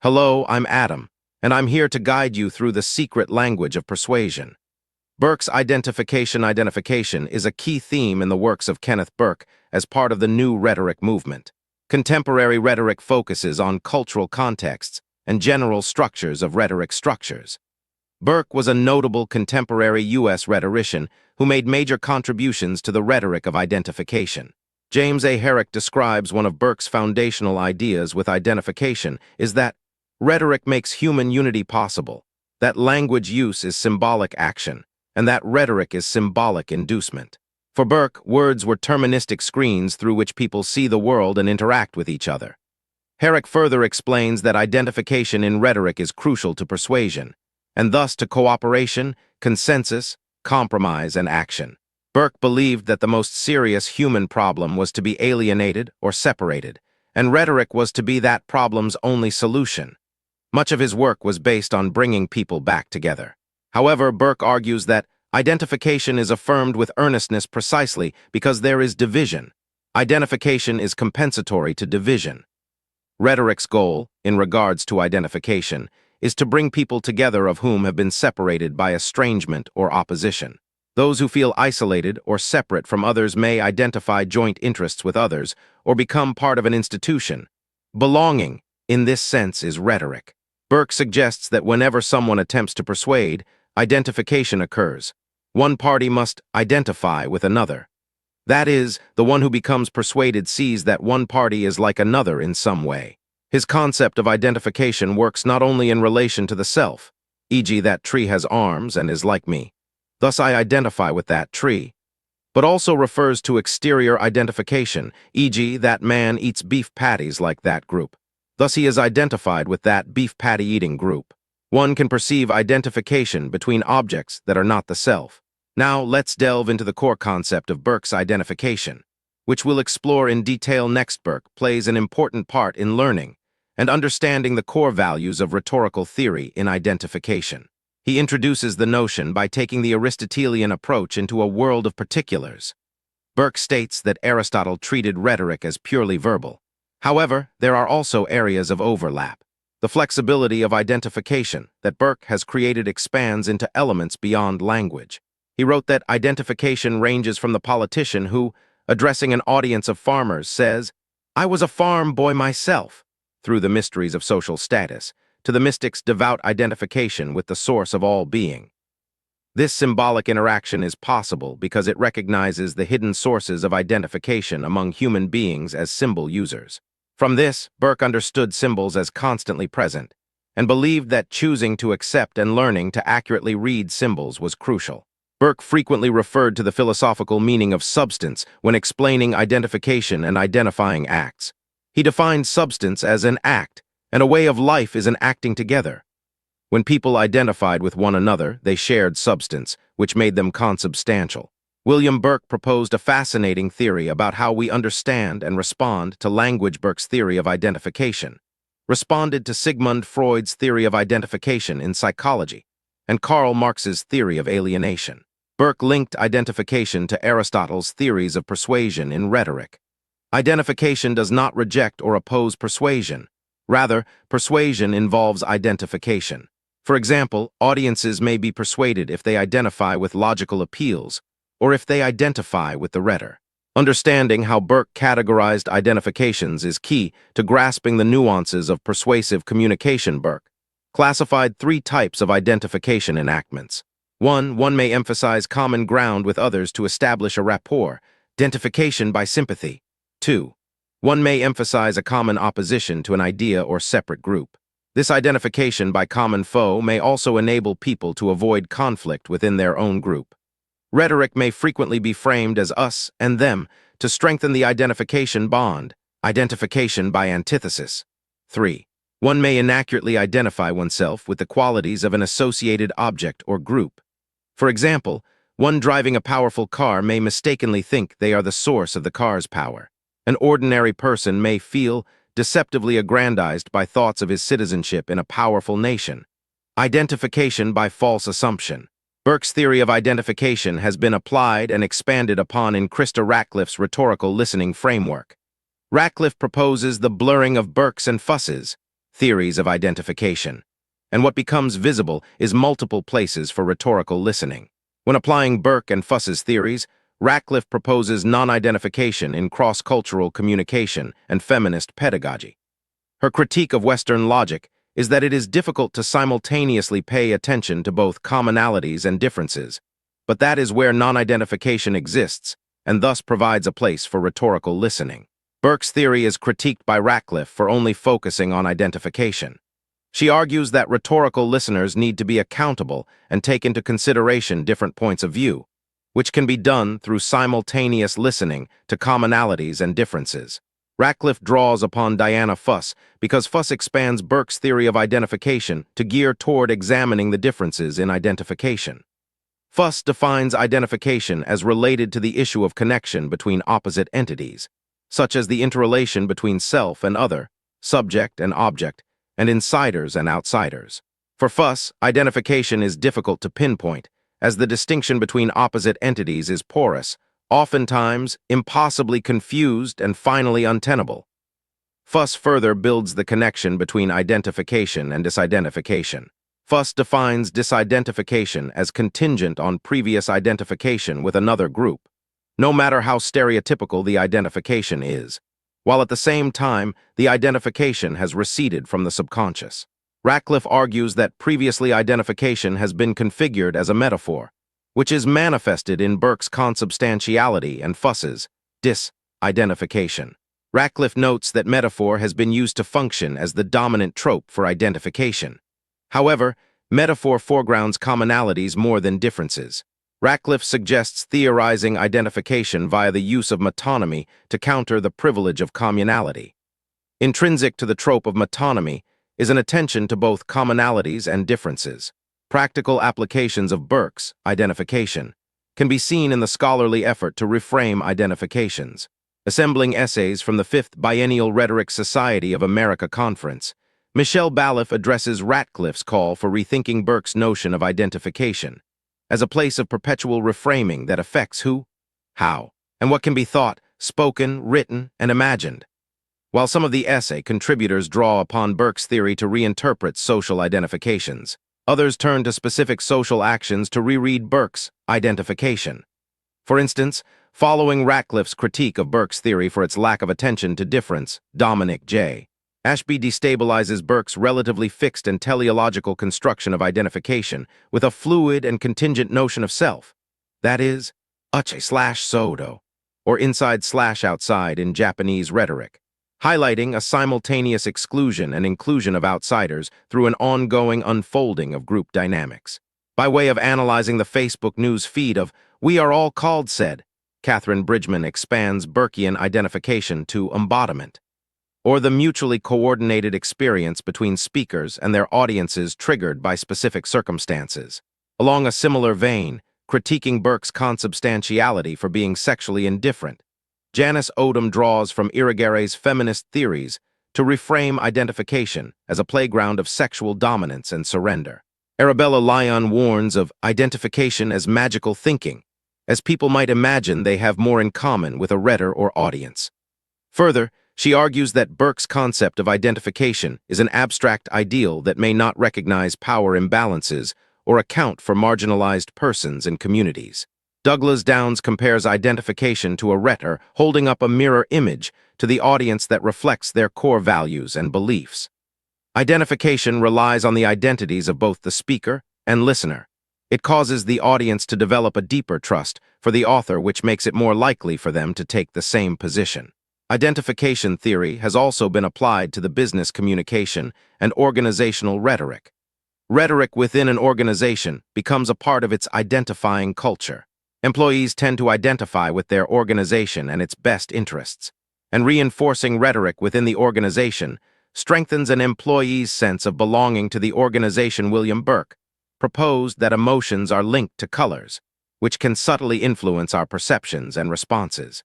Hello, I'm Adam, and I'm here to guide you through the secret language of persuasion. Burke's identification is a key theme in the works of Kenneth Burke as part of the new rhetoric movement. Contemporary rhetoric focuses on cultural contexts and general structures of rhetoric structures. Burke was a notable contemporary U.S. rhetorician who made major contributions to the rhetoric of identification. James A. Herrick describes one of Burke's foundational ideas with identification is that rhetoric makes human unity possible, that language use is symbolic action, and that rhetoric is symbolic inducement. For Burke, words were terministic screens through which people see the world and interact with each other. Herrick further explains that identification in rhetoric is crucial to persuasion, and thus to cooperation, consensus, compromise, and action. Burke believed that the most serious human problem was to be alienated or separated, and rhetoric was to be that problem's only solution. Much of his work was based on bringing people back together. However, Burke argues that identification is affirmed with earnestness precisely because there is division. Identification is compensatory to division. Rhetoric's goal, in regards to identification, is to bring people together of whom have been separated by estrangement or opposition. Those who feel isolated or separate from others may identify joint interests with others or become part of an institution. Belonging, in this sense, is rhetoric. Burke suggests that whenever someone attempts to persuade, identification occurs. One party must identify with another. That is, the one who becomes persuaded sees that one party is like another in some way. His concept of identification works not only in relation to the self, e.g. that tree has arms and is like me, thus I identify with that tree, but also refers to exterior identification, e.g. that man eats beef patties like that group. Thus he is identified with that beef patty eating group. One can perceive identification between objects that are not the self. Now let's delve into the core concept of Burke's identification, which we'll explore in detail next. Burke plays an important part in learning and understanding the core values of rhetorical theory in identification. He introduces the notion by taking the Aristotelian approach into a world of particulars. Burke states that Aristotle treated rhetoric as purely verbal. However, there are also areas of overlap. The flexibility of identification that Burke has created expands into elements beyond language. He wrote that identification ranges from the politician who, addressing an audience of farmers, says, "I was a farm boy myself," through the mysteries of social status, to the mystic's devout identification with the source of all being. This symbolic interaction is possible because it recognizes the hidden sources of identification among human beings as symbol users. From this, Burke understood symbols as constantly present, and believed that choosing to accept and learning to accurately read symbols was crucial. Burke frequently referred to the philosophical meaning of substance when explaining identification and identifying acts. He defined substance as an act, and a way of life is an acting together. When people identified with one another, they shared substance, which made them consubstantial. William Burke proposed a fascinating theory about how we understand and respond to language. Burke's theory of identification responded to Sigmund Freud's theory of identification in psychology and Karl Marx's theory of alienation. Burke linked identification to Aristotle's theories of persuasion in rhetoric. Identification does not reject or oppose persuasion. Rather, persuasion involves identification. For example, audiences may be persuaded if they identify with logical appeals, or if they identify with the rhetor. Understanding how Burke categorized identifications is key to grasping the nuances of persuasive communication. Burke classified 3 types of identification enactments. One may emphasize common ground with others to establish a rapport, identification by sympathy. 2. One may emphasize a common opposition to an idea or separate group. This identification by common foe may also enable people to avoid conflict within their own group. Rhetoric may frequently be framed as us and them to strengthen the identification bond, identification by antithesis. 3. One may inaccurately identify oneself with the qualities of an associated object or group. For example, one driving a powerful car may mistakenly think they are the source of the car's power. An ordinary person may feel deceptively aggrandized by thoughts of his citizenship in a powerful nation. Identification by false assumption. Burke's theory of identification has been applied and expanded upon in Krista Ratcliffe's rhetorical listening framework. Ratcliffe proposes the blurring of Burkes and Fusses, theories of identification. And what becomes visible is multiple places for rhetorical listening. When applying Burke and Fuss's theories, Radcliffe proposes non-identification in cross-cultural communication and feminist pedagogy. Her critique of Western logic is that it is difficult to simultaneously pay attention to both commonalities and differences, but that is where non-identification exists, and thus provides a place for rhetorical listening. Burke's theory is critiqued by Radcliffe for only focusing on identification. She argues that rhetorical listeners need to be accountable and take into consideration different points of view, which can be done through simultaneous listening to commonalities and differences. Radcliffe draws upon Diana Fuss because Fuss expands Burke's theory of identification to gear toward examining the differences in identification. Fuss defines identification as related to the issue of connection between opposite entities, such as the interrelation between self and other, subject and object, and insiders and outsiders. For Fuss, identification is difficult to pinpoint, as the distinction between opposite entities is porous, oftentimes impossibly confused and finally untenable. Fuss further builds the connection between identification and disidentification. Fuss defines disidentification as contingent on previous identification with another group, no matter how stereotypical the identification is, while at the same time the identification has receded from the subconscious. Radcliffe argues that previously identification has been configured as a metaphor, which is manifested in Burke's consubstantiality and Fuss's disidentification. Radcliffe notes that metaphor has been used to function as the dominant trope for identification. However, metaphor foregrounds commonalities more than differences. Radcliffe suggests theorizing identification via the use of metonymy to counter the privilege of communality. Intrinsic to the trope of metonymy is an attention to both commonalities and differences. Practical applications of Burke's identification can be seen in the scholarly effort to reframe identifications. Assembling essays from the 5th Biennial Rhetoric Society of America Conference, Michelle Balliff addresses Radcliffe's call for rethinking Burke's notion of identification as a place of perpetual reframing that affects who, how, and what can be thought, spoken, written, and imagined. While some of the essay contributors draw upon Burke's theory to reinterpret social identifications, others turn to specific social actions to reread Burke's identification. For instance, following Radcliffe's critique of Burke's theory for its lack of attention to difference, Dominic J. Ashby destabilizes Burke's relatively fixed and teleological construction of identification with a fluid and contingent notion of self, that is, uche/sodo, or inside/outside in Japanese rhetoric, highlighting a simultaneous exclusion and inclusion of outsiders through an ongoing unfolding of group dynamics. By way of analyzing the Facebook news feed of "We Are All Called Said," Catherine Bridgman expands Burkean identification to embodiment, or the mutually coordinated experience between speakers and their audiences triggered by specific circumstances. Along a similar vein, critiquing Burke's consubstantiality for being sexually indifferent, Janice Odom draws from Irigary's feminist theories to reframe identification as a playground of sexual dominance and surrender. Arabella Lyon warns of identification as magical thinking, as people might imagine they have more in common with a reader or audience. Further, she argues that Burke's concept of identification is an abstract ideal that may not recognize power imbalances or account for marginalized persons and communities. Douglas Downs compares identification to a rhetor holding up a mirror image to the audience that reflects their core values and beliefs. Identification relies on the identities of both the speaker and listener. It causes the audience to develop a deeper trust for the author, which makes it more likely for them to take the same position. Identification theory has also been applied to the business communication and organizational rhetoric. Rhetoric within an organization becomes a part of its identifying culture. Employees tend to identify with their organization and its best interests, and reinforcing rhetoric within the organization strengthens an employee's sense of belonging to the organization. William Burke proposed that emotions are linked to colors, which can subtly influence our perceptions and responses.